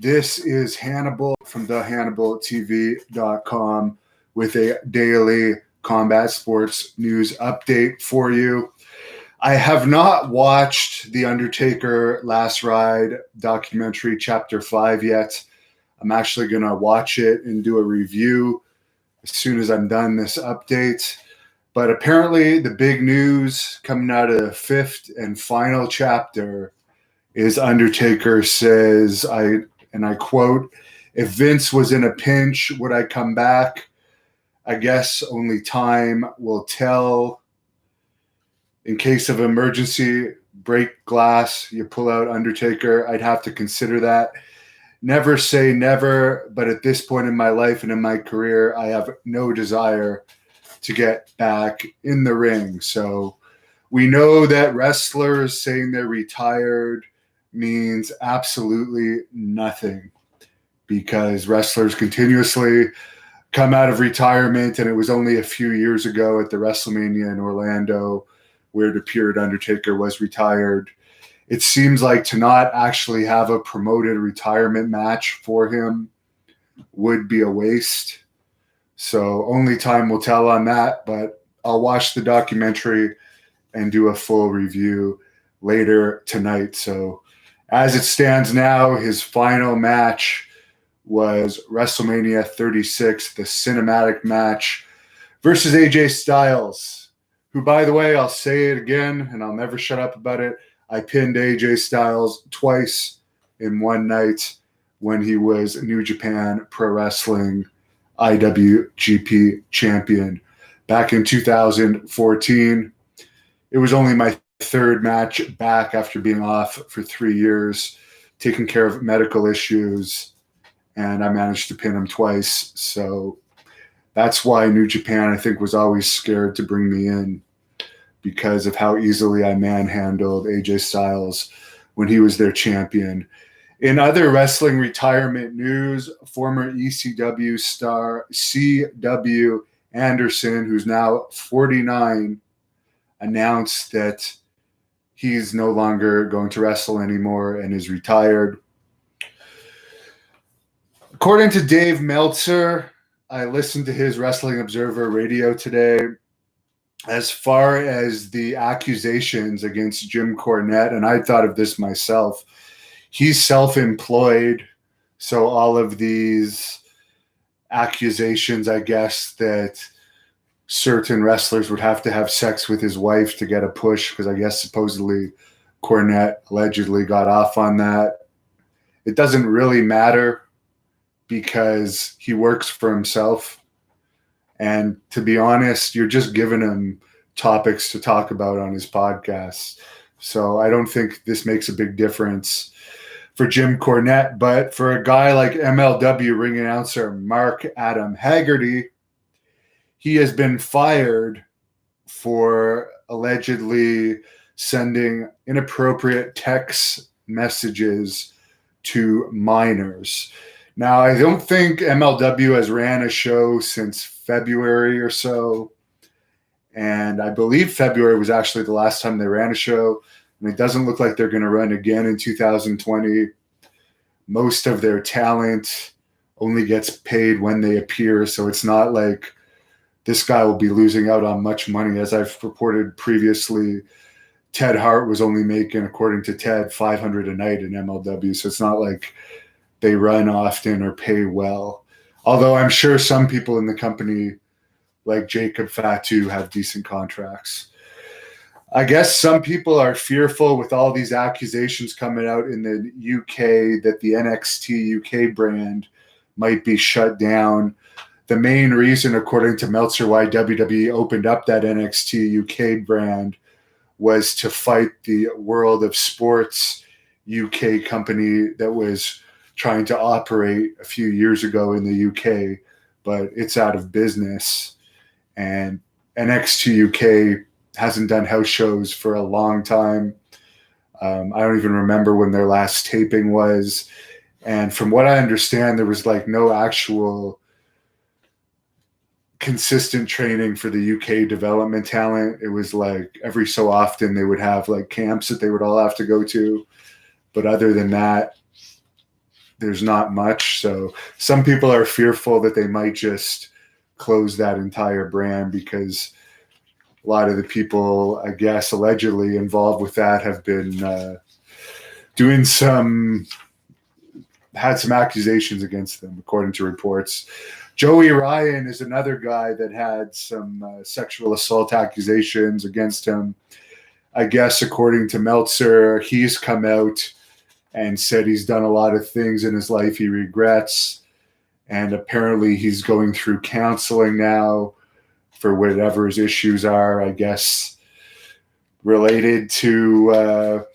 This is Hannibal from the HannibalTV.com with a daily combat sports news update for you. I have not watched the Undertaker Last Ride documentary Chapter 5 yet. I'm actually going to watch it and do a review as soon as I'm done this update. But apparently the big news coming out of the fifth and final chapter is Undertaker says, and I quote, "If Vince was in a pinch, would I come back? I guess only time will tell. In case of emergency, break glass, you pull out Undertaker. I'd have to consider that. Never say never, but at this point in my life and in my career, I have no desire to get back in the ring." So we know that wrestlers saying they're retired means absolutely nothing, because wrestlers continuously come out of retirement, and it was only a few years ago at the WrestleMania in Orlando where it appeared Undertaker was retired. It seems like to not actually have a promoted retirement match for him would be a waste. So only time will tell on that, but I'll watch the documentary and do a full review later tonight. So as it stands now, his final match was WrestleMania 36, the cinematic match versus AJ Styles, who, by the way, I'll say it again and I'll never shut up about it. I pinned AJ Styles twice in one night when he was New Japan Pro Wrestling IWGP champion back in 2014. It was only my third match back after being off for 3 years, taking care of medical issues, and I managed to pin him twice. So that's why New Japan, I think, was always scared to bring me in, because of how easily I manhandled AJ Styles when he was their champion. In other wrestling retirement news, former ECW star C.W. Anderson, who's now 49, announced that he's no longer going to wrestle anymore and is retired. According to Dave Meltzer, I listened to his Wrestling Observer radio today. As far as the accusations against Jim Cornette, and I thought of this myself, he's self-employed, so all of these accusations, I guess, that certain wrestlers would have to have sex with his wife to get a push, because I guess supposedly Cornette allegedly got off on that. It doesn't really matter because he works for himself. And to be honest, you're just giving him topics to talk about on his podcast. So I don't think this makes a big difference for Jim Cornette. But for a guy like MLW ring announcer Mark Adam Haggerty, he has been fired for allegedly sending inappropriate text messages to minors. Now, I don't think MLW has ran a show since February or so, and I believe February was actually the last time they ran a show, and it doesn't look like they're going to run again in 2020. Most of their talent only gets paid when they appear, so it's not like this guy will be losing out on much money. As I've reported previously, Ted Hart was only making, according to Ted, $500 a night in MLW, so it's not like they run often or pay well. Although I'm sure some people in the company, like Jacob Fatu, have decent contracts. I guess some people are fearful with all these accusations coming out in the UK that the NXT UK brand might be shut down. The main reason, according to Meltzer, why WWE opened up that NXT UK brand was to fight the World of Sports UK company that was trying to operate a few years ago in the UK, but it's out of business. And NXT UK hasn't done house shows for a long time. I don't even remember when their last taping was. And from what I understand, there was like no actual consistent training for the UK development talent. It was like every so often they would have like camps that they would all have to go to. But other than that, there's not much. So some people are fearful that they might just close that entire brand because a lot of the people, I guess, allegedly involved with that have been had some accusations against them, according to reports. Joey Ryan is another guy that had some sexual assault accusations against him. I guess, according to Meltzer, he's come out and said he's done a lot of things in his life he regrets. And apparently he's going through counseling now for whatever his issues are, I guess, related to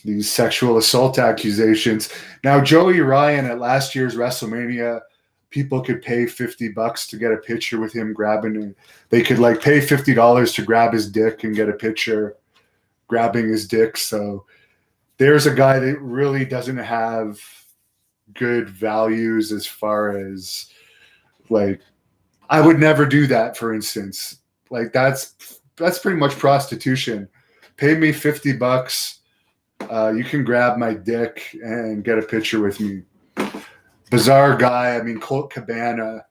these sexual assault accusations. Now, Joey Ryan at last year's WrestleMania, people could pay $50 to get a picture with him grabbing. They could like pay $50 to grab his dick and get a picture grabbing his dick. So there's a guy that really doesn't have good values as far as like, I would never do that, for instance. Like that's pretty much prostitution. Pay me $50. You can grab my dick and get a picture with me. Bizarre guy. I mean, Colt Cabana,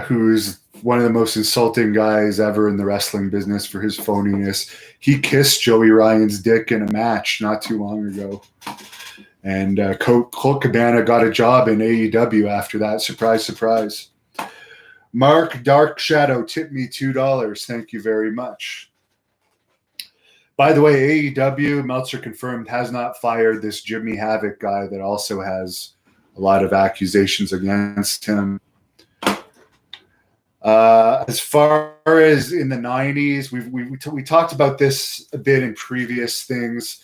who's one of the most insulting guys ever in the wrestling business for his phoniness. He kissed Joey Ryan's dick in a match not too long ago. And Colt Cabana got a job in AEW after that. Surprise, surprise. Mark Dark Shadow tipped me $2. Thank you very much. By the way, AEW, Meltzer confirmed, has not fired this Jimmy Havoc guy that also has a lot of accusations against him. As far as in the 90s, we talked about this a bit in previous things,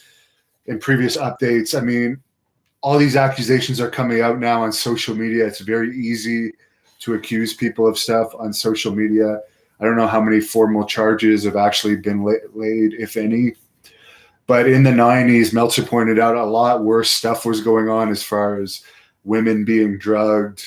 in previous updates. I mean, all these accusations are coming out now on social media. It's very easy to accuse people of stuff on social media. I don't know how many formal charges have actually been laid, if any. But in the 90s, Meltzer pointed out a lot worse stuff was going on as far as women being drugged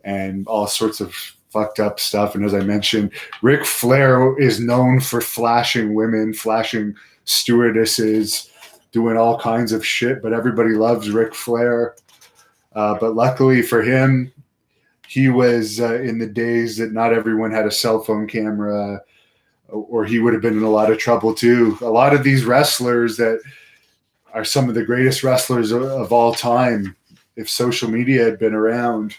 and all sorts of fucked up stuff. And as I mentioned, Ric Flair is known for flashing women, flashing stewardesses, doing all kinds of shit. But everybody loves Ric Flair. But luckily for him, he was in the days that not everyone had a cell phone camera, or he would have been in a lot of trouble too. A lot of these wrestlers that are some of the greatest wrestlers of all time, if social media had been around,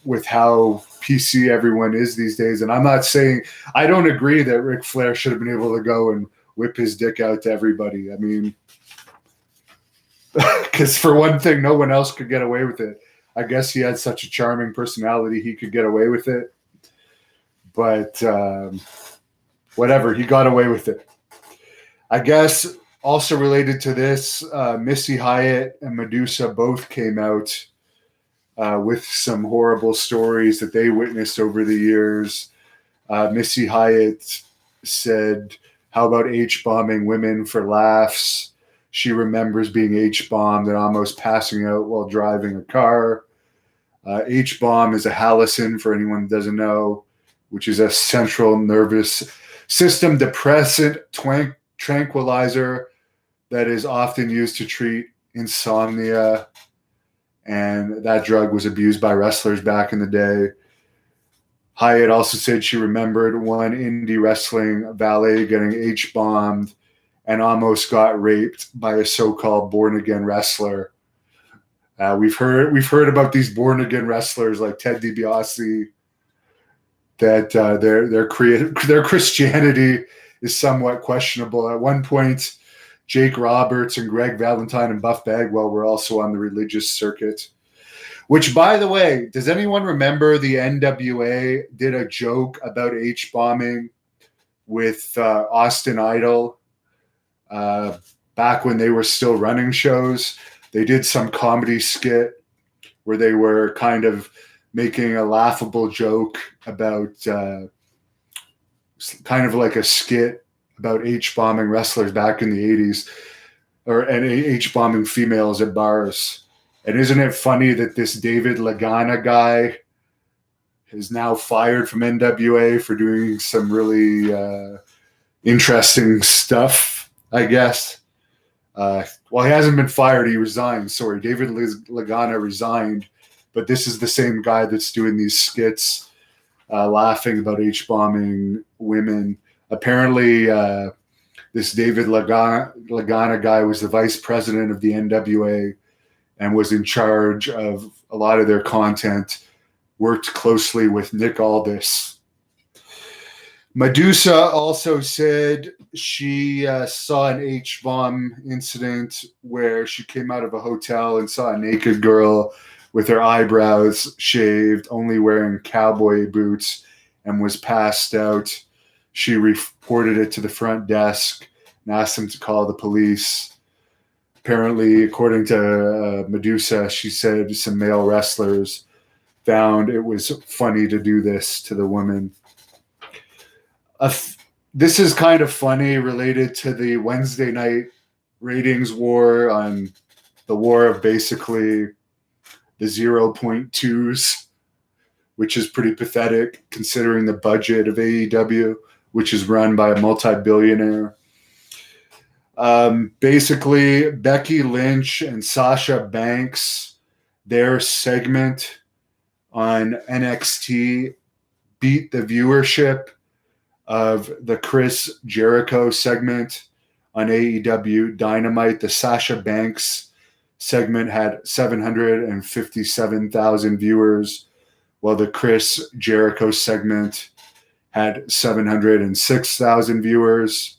with how PC everyone is these days. And I'm not saying, I don't agree that Ric Flair should have been able to go and whip his dick out to everybody. I mean, because for one thing, no one else could get away with it. I guess he had such a charming personality, he could get away with it. But whatever, he got away with it. I guess also related to this, Missy Hyatt and Medusa both came out with some horrible stories that they witnessed over the years. Missy Hyatt said, how about H-bombing women for laughs? She remembers being H-bombed and almost passing out while driving a car. H-bomb is a Halocin, for anyone who doesn't know, which is a central nervous system depressant tranquilizer that is often used to treat insomnia. And that drug was abused by wrestlers back in the day. Hyatt also said she remembered one indie wrestling valet getting H-bombed and almost got raped by a so-called born-again wrestler. We've heard about these born-again wrestlers like Ted DiBiase, that their Christianity is somewhat questionable. At one point, Jake Roberts and Greg Valentine and Buff Bagwell were also on the religious circuit. Which, by the way, does anyone remember the NWA did a joke about H-bombing with Austin Idol back when they were still running shows? They did some comedy skit where they were kind of making a laughable joke about kind of like a skit about H-bombing wrestlers back in the 80s, and H-bombing females at bars. And isn't it funny that this David Lagana guy is now fired from NWA for doing some really interesting stuff, I guess. Well, he hasn't been fired. He resigned. Sorry, David Lagana resigned, but this is the same guy that's doing these skits, laughing about H-bombing women. Apparently, this David Lagana guy was the vice president of the NWA and was in charge of a lot of their content, worked closely with Nick Aldis. Medusa also said she saw an H-bomb incident where she came out of a hotel and saw a naked girl with her eyebrows shaved, only wearing cowboy boots, and was passed out. She reported it to the front desk and asked them to call the police. Apparently, according to Medusa, she said some male wrestlers found it was funny to do this to the woman. This is kind of funny, related to the Wednesday night ratings war, on the war of basically the 0.2s, which is pretty pathetic considering the budget of AEW, which is run by a multi-billionaire. Basically, Becky Lynch and Sasha Banks, their segment on NXT beat the viewership of the Chris Jericho segment on AEW Dynamite. The Sasha Banks segment had 757,000 viewers, while the Chris Jericho segment had 706,000 viewers.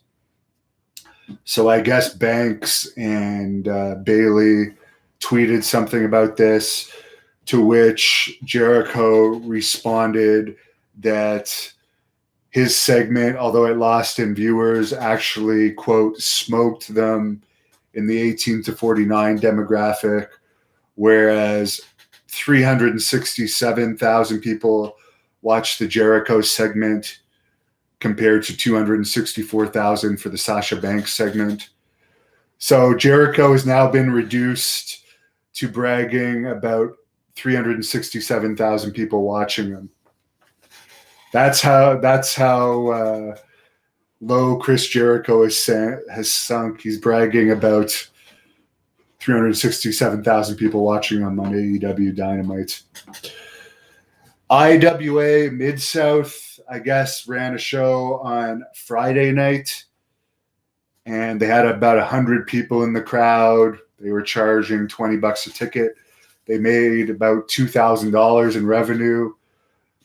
So I guess Banks and Bailey tweeted something about this, to which Jericho responded that his segment, although it lost in viewers, actually, quote, smoked them in the 18 to 49 demographic, whereas 367,000 people watched the Jericho segment compared to 264,000 for the Sasha Banks segment. So Jericho has now been reduced to bragging about 367,000 people watching him. That's how low Chris Jericho has sunk. He's bragging about 367,000 people watching him on AEW Dynamite. IWA Mid-South, I guess, ran a show on Friday night, and they had about 100 people in the crowd. They were charging $20 a ticket. They made about $2,000 in revenue.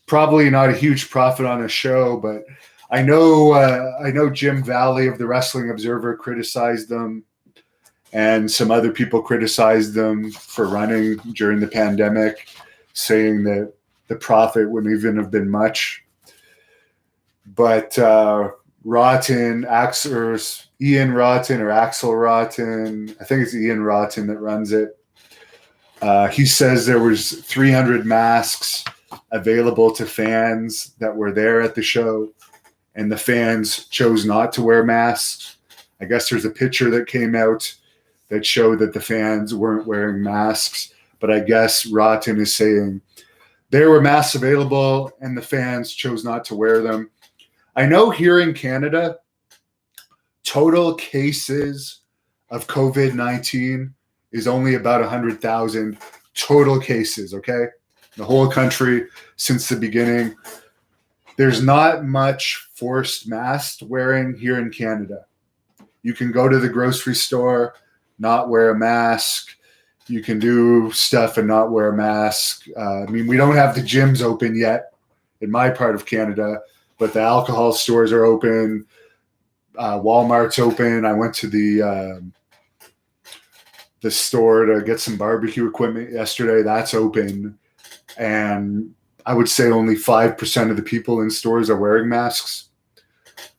Probably not a huge profit on a show, but I know Jim Valley of the Wrestling Observer criticized them, and some other people criticized them for running during the pandemic, saying that the profit wouldn't even have been much. But Ian Rotten or Axel Rotten, I think it's Ian Rotten that runs it. He says there was 300 masks available to fans that were there at the show, and the fans chose not to wear masks. I guess there's a picture that came out that showed that the fans weren't wearing masks, but I guess Rotten is saying there were masks available and the fans chose not to wear them. I know here in Canada, total cases of COVID-19 is only about 100,000 total cases, okay? The whole country since the beginning. There's not much forced mask wearing here in Canada. You can go to the grocery store, not wear a mask. You can do stuff and not wear a mask. We don't have the gyms open yet in my part of Canada, but the alcohol stores are open. Walmart's open. I went to the store to get some barbecue equipment yesterday. That's open. And I would say only 5% of the people in stores are wearing masks.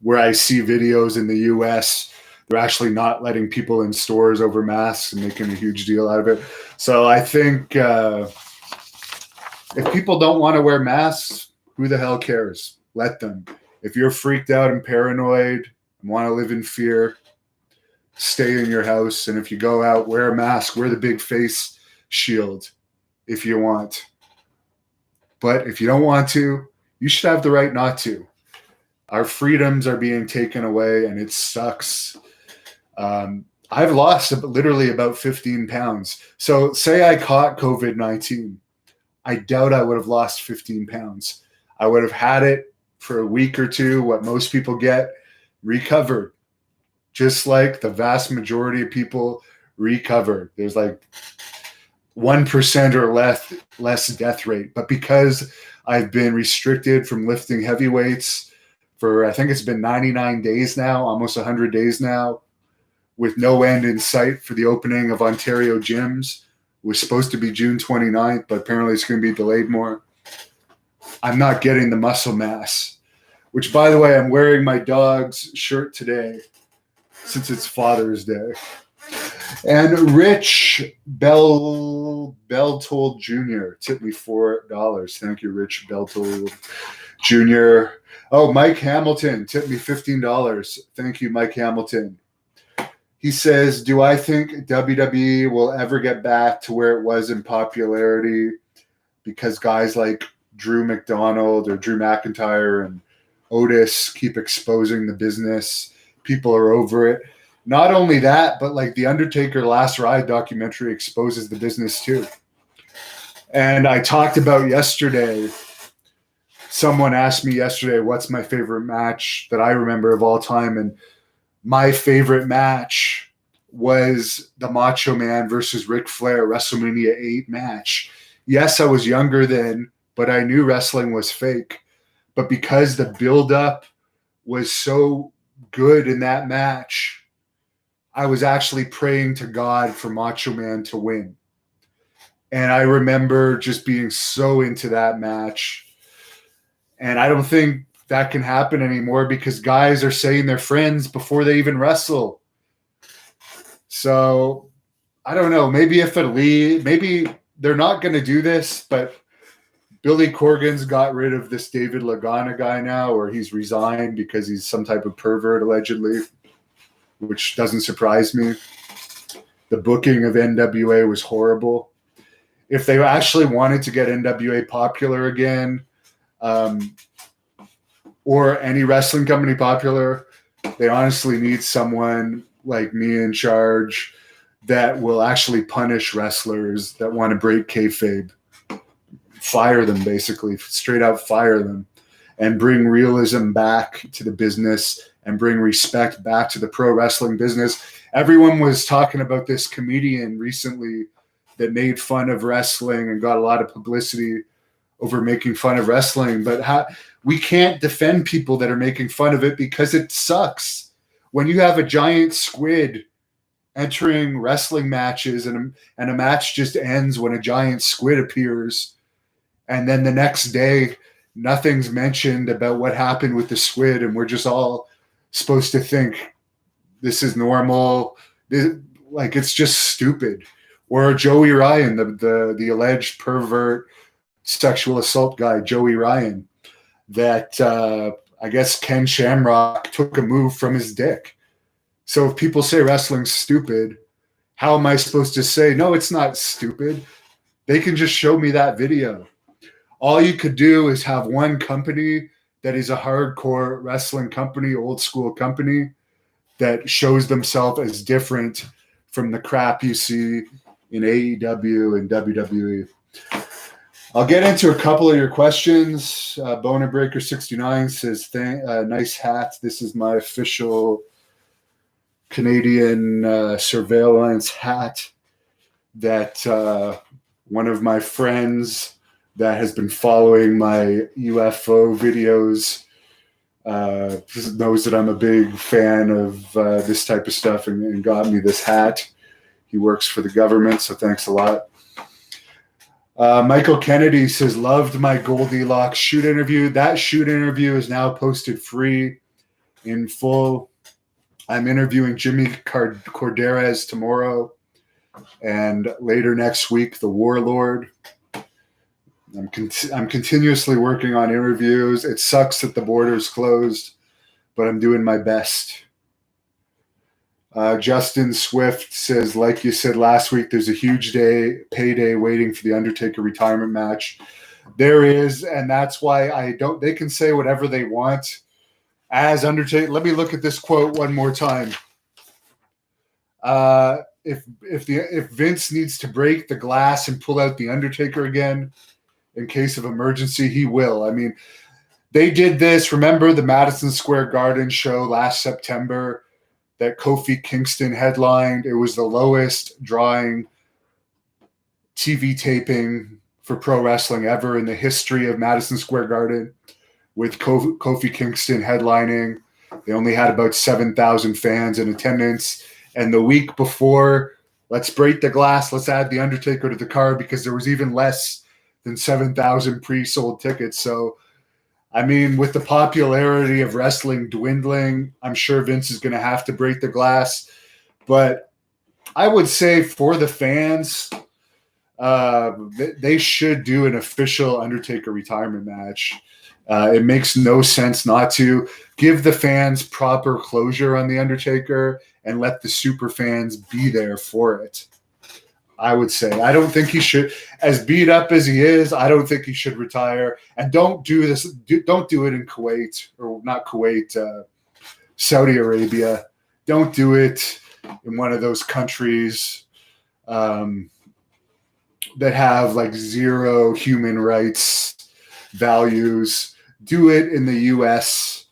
Where I see videos in the US, they're actually not letting people in stores over masks and making a huge deal out of it. So I think if people don't want to wear masks, who the hell cares? Let them. If you're freaked out and paranoid and want to live in fear, stay in your house. And if you go out, wear a mask, wear the big face shield if you want. But if you don't want to, you should have the right not to. Our freedoms are being taken away, and it sucks. I've lost literally about 15 pounds. So say I caught COVID-19. I doubt I would have lost 15 pounds. I would have had it for a week or two, what most people get, recovered. Just like the vast majority of people recover. There's like 1% or less death rate. But because I've been restricted from lifting heavy weights for, I think it's been 99 days now, almost 100 days now, with no end in sight for the opening of Ontario gyms. It was supposed to be June 29th, but apparently it's going to be delayed more. I'm not getting the muscle mass, which, by the way, I'm wearing my dog's shirt today since it's Father's Day. And Rich Beltold Jr. tipped me $4. Thank you, Rich Beltold Jr. Oh, Mike Hamilton tipped me $15. Thank you, Mike Hamilton. He says, do I think WWE will ever get back to where it was in popularity because guys like Drew McDonald or Drew McIntyre and Otis keep exposing the business? People are over it. Not only that, but like the Undertaker Last Ride documentary exposes the business too. And I talked about yesterday, someone asked me yesterday, what's my favorite match that I remember of all time? And my favorite match was the Macho Man versus Ric Flair WrestleMania 8 match. Yes, I was younger then, but I knew wrestling was fake. But because the build-up was so good in that match, I was actually praying to God for Macho Man to win. And I remember just being so into that match. And I don't think that can happen anymore because guys are saying they're friends before they even wrestle. So I don't know. Maybe maybe they're not going to do this, but Billy Corgan's got rid of this David Lagana guy now, or he's resigned because he's some type of pervert allegedly, which doesn't surprise me. The booking of NWA was horrible. If they actually wanted to get NWA popular again, or any wrestling company popular, they honestly need someone like me in charge that will actually punish wrestlers that want to break kayfabe. Fire them, basically, straight out fire them, and bring realism back to the business and bring respect back to the pro wrestling business. Everyone was talking about this comedian recently that made fun of wrestling and got a lot of publicity over making fun of wrestling, but we can't defend people that are making fun of it because it sucks. When you have a giant squid entering wrestling matches and a match just ends when a giant squid appears, and then the next day nothing's mentioned about what happened with the squid, and we're just all supposed to think this is normal. It's just stupid. Or Joey Ryan, the alleged pervert sexual assault guy, Joey Ryan, that I guess Ken Shamrock took a move from his dick. So if people say wrestling's stupid, how am I supposed to say, no, it's not stupid? They can just show me that video. All you could do is have one company that is a hardcore wrestling company, old school company, that shows themselves as different from the crap you see in AEW and WWE. I'll get into a couple of your questions. Boner Breaker 69 says, nice hat. This is my official Canadian surveillance hat that one of my friends that has been following my UFO videos knows that I'm a big fan of this type of stuff and got me this hat. He works for the government, so thanks a lot. Michael Kennedy says, loved my Goldilocks shoot interview. That shoot interview is now posted free in full. I'm interviewing Jimmy Corderas tomorrow, and later next week, the Warlord. I'm continuously working on interviews. It sucks that the border's closed, but I'm doing my best. Justin Swift says, like you said last week, there's a huge payday waiting for the Undertaker retirement match. There is, and that's why they can say whatever they want. As Undertaker, let me look at this quote one more time. If Vince needs to break the glass and pull out the Undertaker again in case of emergency, he will. I mean, they did this. Remember the Madison Square Garden show last September that Kofi Kingston headlined? It was the lowest drawing TV taping for pro wrestling ever in the history of Madison Square Garden, with Kofi Kingston headlining. They only had about 7,000 fans in attendance. And the week before, let's break the glass, let's add the Undertaker to the card, because there was even less than 7,000 pre-sold tickets. So, I mean, with the popularity of wrestling dwindling, I'm sure Vince is going to have to break the glass. But I would say for the fans, they should do an official Undertaker retirement match. It makes no sense not to. Give the fans proper closure on the Undertaker and let the super fans be there for it. I would say. I don't think he should, as beat up as he is, I don't think he should retire. And don't do this. Don't do it in Kuwait, or not Kuwait, Saudi Arabia. Don't do it in one of those countries that have like zero human rights values. Do it in the US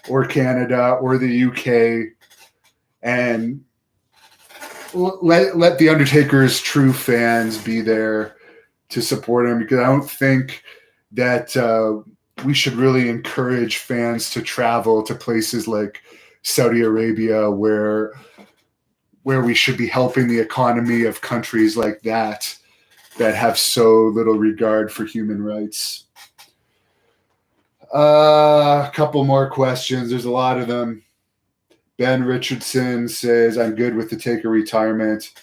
or Canada or the UK, and let the Undertaker's true fans be there to support him, because I don't think that we should really encourage fans to travel to places like Saudi Arabia, where we should be helping the economy of countries like that have so little regard for human rights. A couple more questions. There's a lot of them. Ben Richardson says, I'm good with the Taker retirement.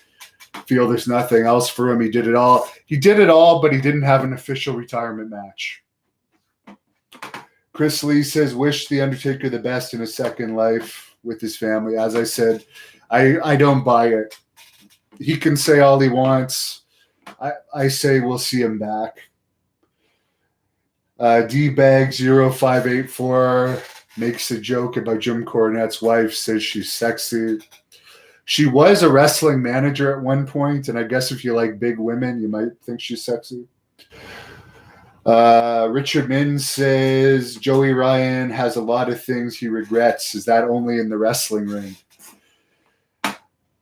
Feel there's nothing else for him. He did it all. He did it all, but he didn't have an official retirement match. Chris Lee says, wish the Undertaker the best in his second life with his family. As I said, I don't buy it. He can say all he wants. I say we'll see him back. DBag0584 makes a joke about Jim Cornette's wife, says she's sexy. She was a wrestling manager at one point, and I guess if you like big women, you might think she's sexy. Richard Min says Joey Ryan has a lot of things he regrets. Is that only in the wrestling ring?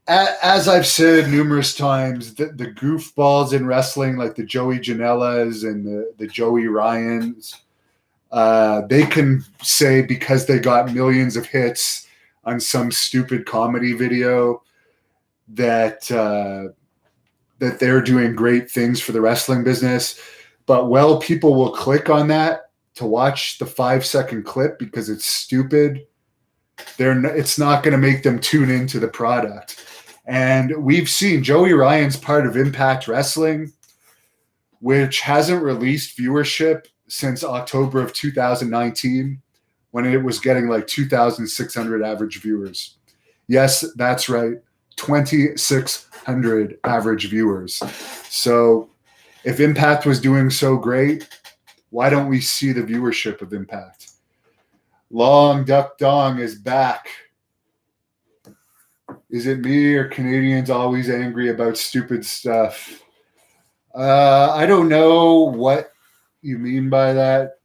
As I've said numerous times, the goofballs in wrestling, like the Joey Janellas and the Joey Ryans, they can say because they got millions of hits on some stupid comedy video that they're doing great things for the wrestling business. But people will click on that to watch the 5-second clip because it's stupid. It's not going to make them tune into the product. And we've seen Joey Ryan's part of Impact Wrestling, which hasn't released viewership since October of 2019, when it was getting like 2,600 average viewers. Yes, that's right. 2,600 average viewers. So if Impact was doing so great, why don't we see the viewership of Impact? Long Duck Dong is back. Is it me or Canadians always angry about stupid stuff? I don't know what you mean by that.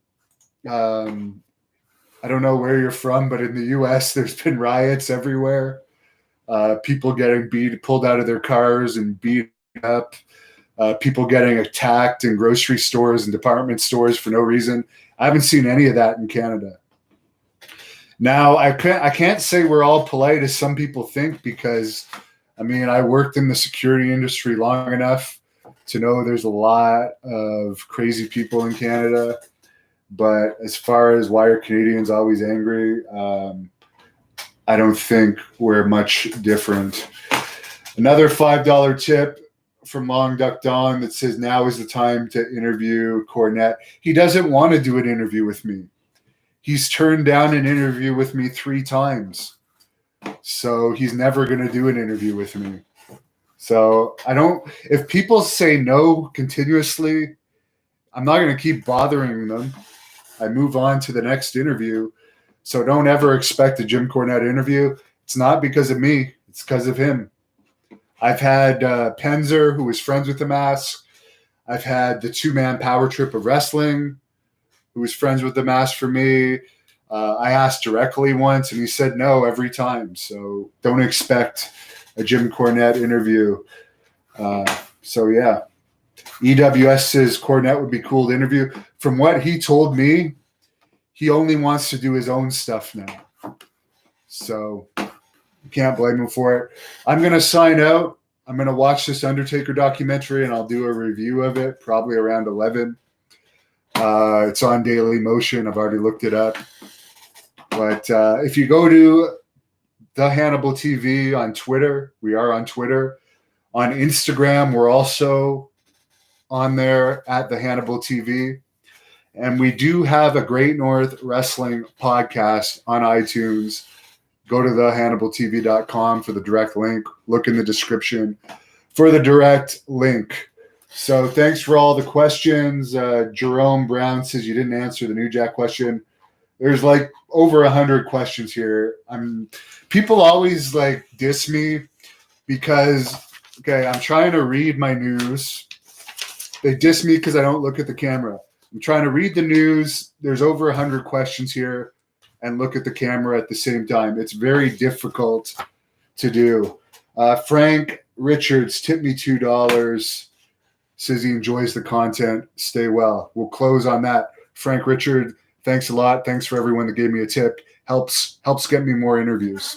I don't know where you're from, but in the U.S., there's been riots everywhere. People getting pulled out of their cars and beat up. People getting attacked in grocery stores and department stores for no reason. I haven't seen any of that in Canada. Now, I can't say we're all polite as some people think, because, I mean, I worked in the security industry long enough to know there's a lot of crazy people in Canada. But as far as why are Canadians always angry, I don't think we're much different. Another $5 tip from Long Duck Don that says, now is the time to interview Cornette. He doesn't want to do an interview with me. He's turned down an interview with me 3 times. So he's never going to do an interview with me. So if people say no continuously, I'm not going to keep bothering them. I move on to the next interview. So don't ever expect a Jim Cornette interview. It's not because of me. It's because of him. I've had Penzer, who was friends with the Mask. I've had the two-man power trip of wrestling, who was friends with the Mask for me. I asked directly once, and he said no every time. So don't expect a Jim Cornette interview. So yeah, EWS says Cornette would be cool to interview. From what he told me, he only wants to do his own stuff now. So you can't blame him for it. I'm going to sign out. I'm going to watch this Undertaker documentary, and I'll do a review of it probably around 11. It's on Daily Motion. I've already looked it up. But if you go to the Hannibal TV on Twitter, we are on Twitter. On Instagram, we're also on there at the Hannibal TV. And we do have a Great North Wrestling podcast on iTunes. Go to thehannibaltv.com for the direct link. Look in the description for the direct link. So thanks for all the questions. Jerome Brown says you didn't answer the New Jack question. There's like over 100 questions here. People always like diss me because, okay, I'm trying to read my news. They diss me because I don't look at the camera. I'm trying to read the news. There's over 100 questions here and look at the camera at the same time. It's very difficult to do. Frank Richards tipped me $2. Says he enjoys the content. Stay well. We'll close on that. Frank Richard, thanks a lot. Thanks for everyone that gave me a tip. Helps get me more interviews.